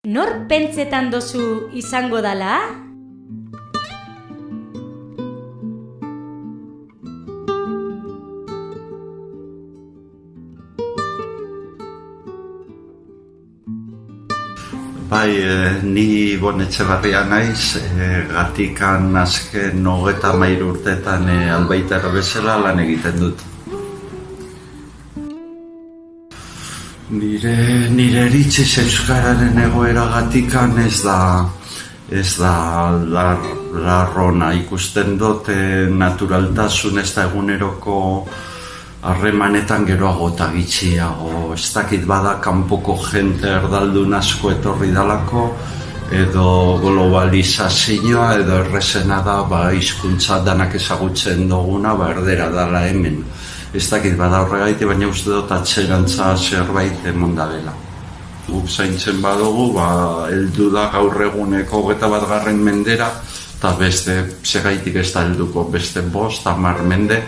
Nor pentsetan dozu izango dala? Bai, ni Ibon Etxebarria naiz, Gatikan azken 33 urteetan albaitara bezala lan egiten dut. Nire iritziz euskararen egoera Gatikan ez da larrona. Ikusten dut naturaltasun ez da eguneroko harremanetan geroago eta gitxiago. Ez dakit bada kanpoko jente erdaldun asko etorri dalako, edo globalizazioa, edo errezena da hizkuntza danak ezagutzen duguna, erdera dala hemen. Ez dakit bada horregaitik, baina uste dut atzerantza zerbait emon dabela. Guk zaintzen badugu, heldu da gaur eguneko 21. mendera, eta beste segaitik ez da helduko beste 5-10 mende,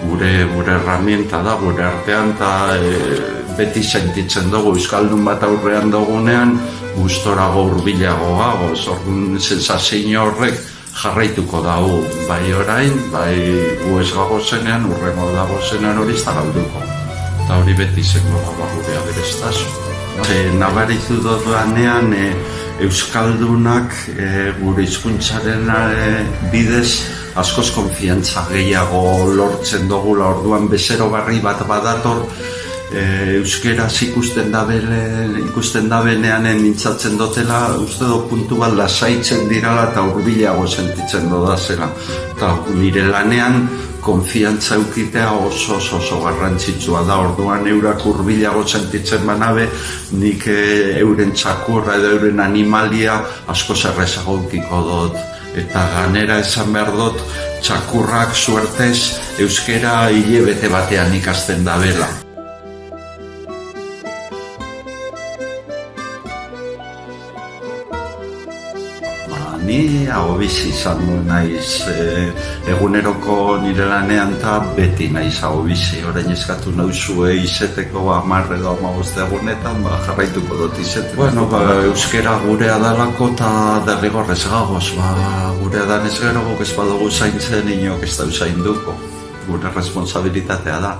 gure herramienta da, gure artean, eta beti sentitzen dugu, euskaldun bat aurrean dugunean, gustorago hurbilago gagoz, orduan sensazio horrek jarraituko dago, bai orain, bai gu ez gagozenean, urrengo dagozenean hori ez da galduko. Eta hori beti zengo dago gure aberestazu. Nabaritu dudanean, euskaldunak gure hizkuntzaren bidez askoz konfiantza gehiago lortzen dugula, orduan bezero barri bat badator, euskeraz ikusten dabenean mintzatzen dutela, uste do puntu bat lasaitzen dirala eta hurbilago sentitzen dudazela. Eta nire lanean konfiantza eukitea oso garrantzitsua da, orduan eurak hurbilago sentitzen banabe, nik euren txakurra edo euren animalia askoz errezago eukiko dut. Eta ganera esan behar dut, txakurrak suertez euskera hilabete batean ikasten dabela. Ni ahobizi izan naiz, eguneroko nire lanean eta beti naiz ahobizi. Orain eskatu nauzue izeteko 10 edo 15 egunetan, jarraituko dut izeteko. Euskera gurea dalako eta derrigorrez gagoz, gurea danez gero guk ez badugu zaintzen inok ez da zainduko. Gure responsabilitatea da.